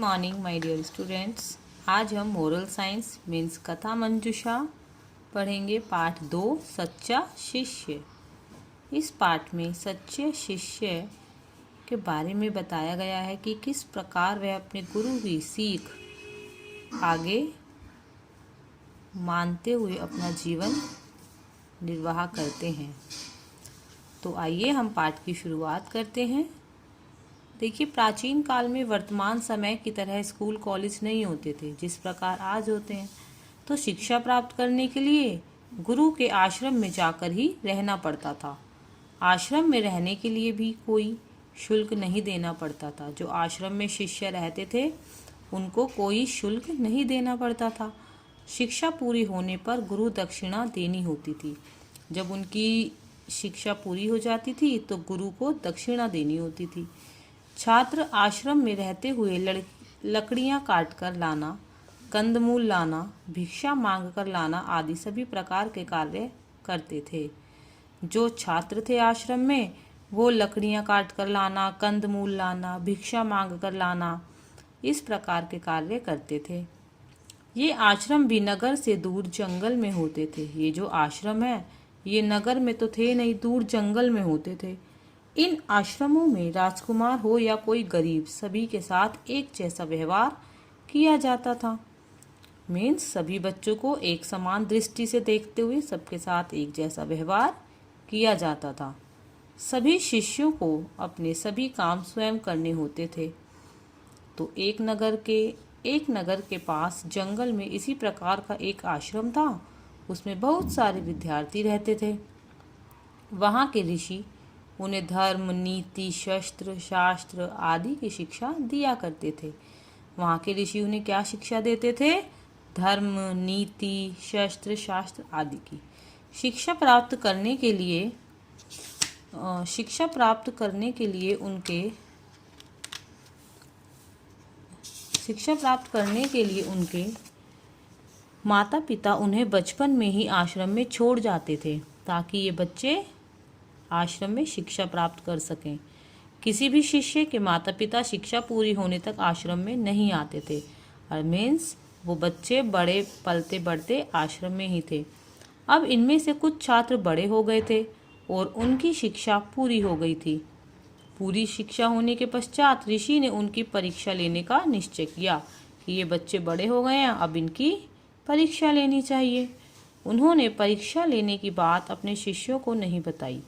Morning my dear students. आज हम moral science means कथा मंजूषा पढ़ेंगे। पाठ 2 सच्चा शिष्य। इस पाठ में सच्चे शिष्य के बारे में बताया गया है कि किस प्रकार वह अपने गुरु की सीख आगे मानते हुए अपना जीवन निर्वाह करते हैं। तो आइए हम पाठ की शुरुआत करते हैं। देखिए, प्राचीन काल में वर्तमान समय की तरह स्कूल कॉलेज नहीं होते थे जिस प्रकार आज होते हैं। तो शिक्षा प्राप्त करने के लिए गुरु के आश्रम में जाकर ही रहना पड़ता था। आश्रम में रहने के लिए भी कोई शुल्क नहीं देना पड़ता था। जो आश्रम में शिष्य रहते थे उनको कोई शुल्क नहीं देना पड़ता था। शिक्षा पूरी होने पर गुरु दक्षिणा देनी होती थी। जब उनकी शिक्षा पूरी हो जाती थी तो गुरु को दक्षिणा देनी होती थी। छात्र आश्रम में रहते हुए लकड़ियां काट कर लाना, कंदमूल लाना, भिक्षा मांग कर लाना आदि सभी प्रकार के कार्य करते थे। जो छात्र थे आश्रम में वो लकड़ियां काट कर लाना, कंदमूल लाना, भिक्षा मांग कर लाना इस प्रकार के कार्य करते थे। ये आश्रम भी नगर से दूर जंगल में होते थे। ये जो आश्रम है ये नगर में तो थे नहीं, दूर जंगल में होते थे। इन आश्रमों में राजकुमार हो या कोई गरीब सभी के साथ एक जैसा व्यवहार किया जाता था। मीन्स सभी बच्चों को एक समान दृष्टि से देखते हुए सबके साथ एक जैसा व्यवहार किया जाता था। सभी शिष्यों को अपने सभी काम स्वयं करने होते थे। तो एक नगर के पास जंगल में इसी प्रकार का एक आश्रम था। उसमें बहुत सारे विद्यार्थी रहते थे। वहाँ के ऋषि उन्हें धर्म, नीति, शस्त्र, शास्त्र आदि की शिक्षा दिया करते थे। वहाँ के ऋषि उन्हें क्या शिक्षा देते थे? धर्म, नीति, शस्त्र, शास्त्र आदि की शिक्षा प्राप्त करने के लिए उनके माता पिता उन्हें बचपन में ही आश्रम में छोड़ जाते थे ताकि ये बच्चे आश्रम में शिक्षा प्राप्त कर सकें। किसी भी शिष्य के माता पिता शिक्षा पूरी होने तक आश्रम में नहीं आते थे। और मीन्स वो बच्चे बड़े पलते बढ़ते आश्रम में ही थे। अब इनमें से कुछ छात्र बड़े हो गए थे और उनकी शिक्षा पूरी हो गई थी। पूरी शिक्षा होने के पश्चात ऋषि ने उनकी परीक्षा लेने का निश्चय किया कि ये बच्चे बड़े हो गए हैं, अब इनकी परीक्षा लेनी चाहिए। उन्होंने परीक्षा लेने की बात अपने शिष्यों को नहीं बताई।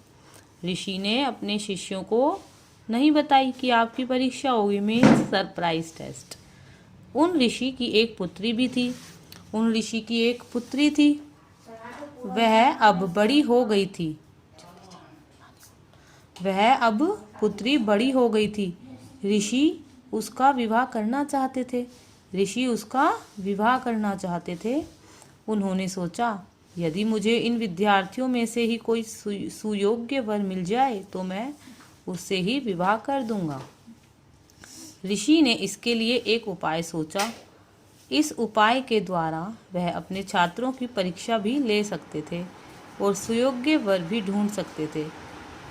ऋषि ने अपने शिष्यों को नहीं बताई कि आपकी परीक्षा होगी, मीन्स सरप्राइज टेस्ट। उन ऋषि की एक पुत्री भी थी। वह अब पुत्री बड़ी हो गई थी। ऋषि उसका विवाह करना चाहते थे। उन्होंने सोचा यदि मुझे इन विद्यार्थियों में से ही कोई सुयोग्य वर मिल जाए तो मैं उससे ही विवाह कर दूंगा। ऋषि ने इसके लिए एक उपाय सोचा। इस उपाय के द्वारा वह अपने छात्रों की परीक्षा भी ले सकते थे और सुयोग्य वर भी ढूंढ सकते थे।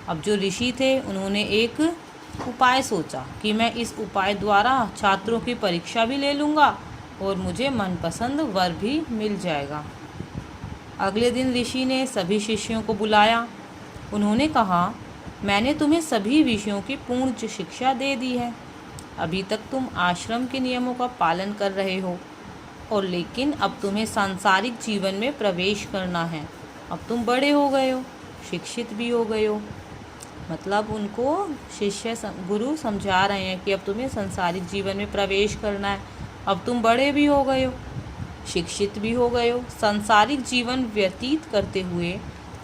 अब जो ऋषि थे उन्होंने एक उपाय सोचा कि मैं इस उपाय द्वारा छात्रों की परीक्षा भी ले लूँगा और मुझे मनपसंद वर भी मिल जाएगा। अगले दिन ऋषि ने सभी शिष्यों को बुलाया। उन्होंने कहा, मैंने तुम्हें सभी विषयों की पूर्ण शिक्षा दे दी है। अभी तक तुम आश्रम के नियमों का पालन कर रहे हो और लेकिन अब तुम्हें सांसारिक जीवन में प्रवेश करना है। अब तुम बड़े हो गए हो, शिक्षित भी हो गए हो। मतलब उनको गुरु समझा रहे हैं कि अब तुम्हें सांसारिक जीवन में प्रवेश करना है। अब तुम बड़े भी हो गए हो, शिक्षित भी हो गए हो। सांसारिक जीवन व्यतीत करते हुए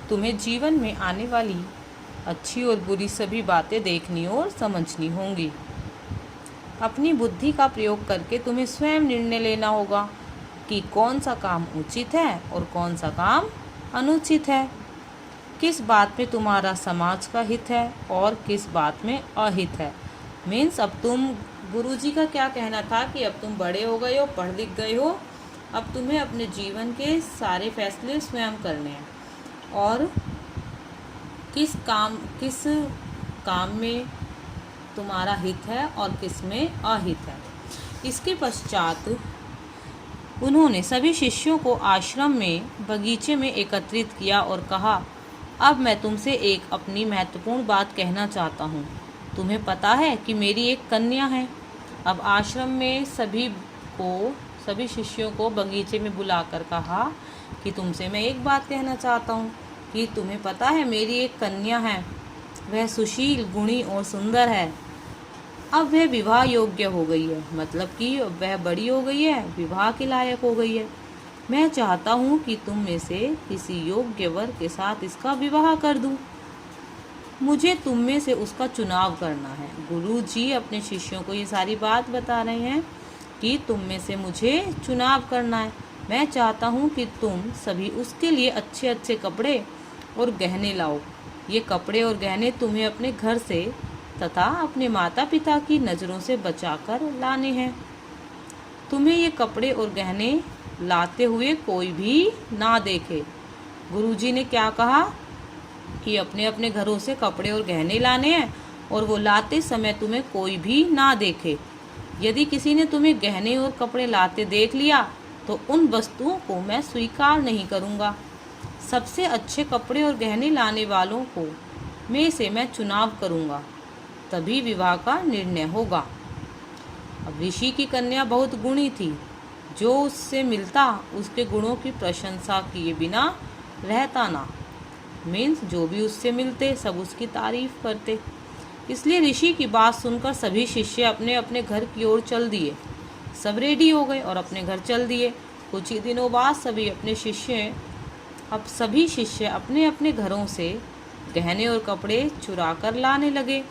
तुम्हें जीवन में आने वाली अच्छी और बुरी सभी बातें देखनी और समझनी होंगी। अपनी बुद्धि का प्रयोग करके तुम्हें स्वयं निर्णय लेना होगा कि कौन सा काम उचित है और कौन सा काम अनुचित है, किस बात में तुम्हारा समाज का हित है और किस बात में अहित है। मीन्स अब तुम, गुरुजी का क्या कहना था कि अब तुम बड़े हो गए हो, पढ़ लिख गए हो, अब तुम्हें अपने जीवन के सारे फैसले स्वयं करने हैं और किस काम में तुम्हारा हित है और किस में अहित है। इसके पश्चात उन्होंने सभी शिष्यों को आश्रम में बगीचे में एकत्रित किया और कहा, अब मैं तुमसे एक अपनी महत्वपूर्ण बात कहना चाहता हूँ। तुम्हें पता है कि मेरी एक कन्या है। अब आश्रम में सभी शिष्यों को बगीचे में बुलाकर कहा कि तुमसे मैं एक बात कहना चाहता हूँ कि तुम्हें पता है मेरी एक कन्या है। वह सुशील, गुणी और सुंदर है। अब वह विवाह योग्य हो गई है, मतलब कि वह बड़ी हो गई है, विवाह के लायक हो गई है। मैं चाहता हूँ कि तुम में से किसी योग्य वर के साथ इसका विवाह कर दूँ। मुझे तुम में से उसका चुनाव करना है। गुरु जी अपने शिष्यों को ये सारी बात बता रहे हैं कि तुम में से मुझे चुनाव करना है। मैं चाहता हूँ कि तुम सभी उसके लिए अच्छे अच्छे कपड़े और गहने लाओ। ये कपड़े और गहने तुम्हें अपने घर से तथा अपने माता पिता की नज़रों से बचाकर लाने हैं। तुम्हें ये कपड़े और गहने लाते हुए कोई भी ना देखे। गुरुजी ने क्या कहा कि अपने अपने घरों से कपड़े और गहने लाने हैं और वो लाते समय तुम्हें कोई भी ना देखे। यदि किसी ने तुम्हें गहने और कपड़े लाते देख लिया तो उन वस्तुओं को मैं स्वीकार नहीं करूँगा। सबसे अच्छे कपड़े और गहने लाने वालों को में से मैं चुनाव करूँगा, तभी विवाह का निर्णय होगा। अब ऋषि की कन्या बहुत गुणी थी। जो उससे मिलता उसके गुणों की प्रशंसा किए बिना रहता ना। मीन्स जो भी उससे मिलते सब उसकी तारीफ करते। इसलिए ऋषि की बात सुनकर सभी शिष्य अपने अपने घर की ओर चल दिए। सब रेडी हो गए और अपने घर चल दिए। कुछ ही दिनों बाद सभी शिष्य अपने अपने घरों से गहने और कपड़े चुरा कर लाने लगे।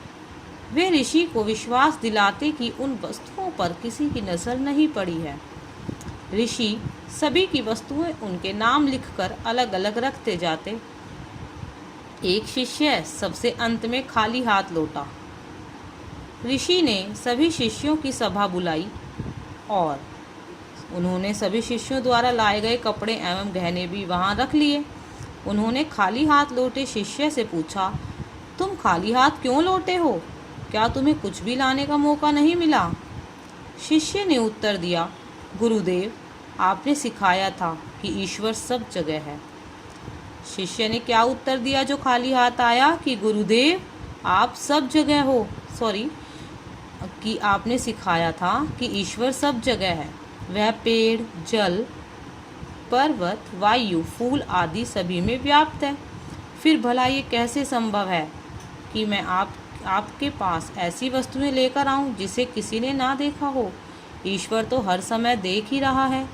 वे ऋषि को विश्वास दिलाते कि उन वस्तुओं पर किसी की नज़र नहीं पड़ी है। ऋषि सभी की वस्तुएं उनके नाम लिखकर अलग अलग रखते जाते। एक शिष्य सबसे अंत में खाली हाथ लौटा। ऋषि ने सभी शिष्यों की सभा बुलाई और उन्होंने सभी शिष्यों द्वारा लाए गए कपड़े एवं गहने भी वहां रख लिए। उन्होंने खाली हाथ लौटे शिष्य से पूछा, तुम खाली हाथ क्यों लौटे हो? क्या तुम्हें कुछ भी लाने का मौका नहीं मिला? शिष्य ने उत्तर दिया, गुरुदेव, आपने सिखाया था कि ईश्वर सब जगह है। शिष्य ने क्या उत्तर दिया जो खाली हाथ आया? कि गुरुदेव, आप सब जगह हो। कि आपने सिखाया था कि ईश्वर सब जगह है। वह पेड़, जल, पर्वत, वायु, फूल आदि सभी में व्याप्त है। फिर भला ये कैसे संभव है कि मैं आपके पास ऐसी वस्तुएं लेकर आऊं जिसे किसी ने ना देखा हो? ईश्वर तो हर समय देख ही रहा है।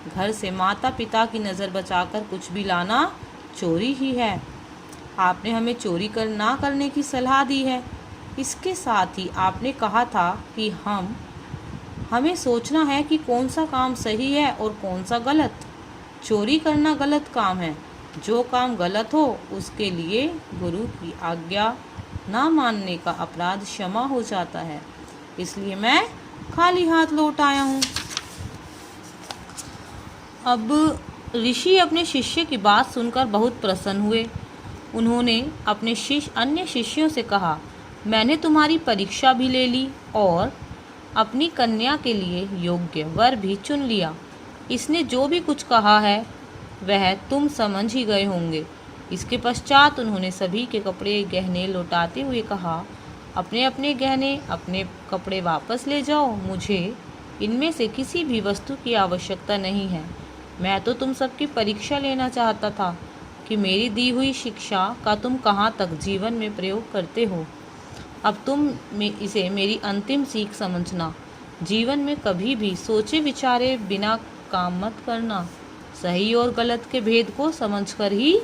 घर से माता पिता की नज़र बचाकर कुछ भी लाना चोरी ही है। आपने हमें चोरी ना करने की सलाह दी है। इसके साथ ही आपने कहा था कि हमें सोचना है कि कौन सा काम सही है और कौन सा गलत। चोरी करना गलत काम है। जो काम गलत हो उसके लिए गुरु की आज्ञा ना मानने का अपराध क्षमा हो जाता है। इसलिए मैं खाली हाथ लौट आया हूँ। अब ऋषि अपने शिष्य की बात सुनकर बहुत प्रसन्न हुए। उन्होंने अपने अन्य शिष्यों से कहा, मैंने तुम्हारी परीक्षा भी ले ली और अपनी कन्या के लिए योग्य वर भी चुन लिया। इसने जो भी कुछ कहा है वह तुम समझ ही गए होंगे। इसके पश्चात उन्होंने सभी के कपड़े गहने लौटाते हुए कहा, अपने अपने गहने, अपने कपड़े वापस ले जाओ। मुझे इनमें से किसी भी वस्तु की आवश्यकता नहीं है। मैं तो तुम सबकी परीक्षा लेना चाहता था कि मेरी दी हुई शिक्षा का तुम कहाँ तक जीवन में प्रयोग करते हो। अब तुम इसे मेरी अंतिम सीख समझना। जीवन में कभी भी सोचे विचारे बिना काम मत करना। सही और गलत के भेद को समझकर ही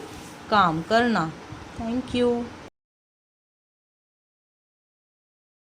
काम करना। Thank you.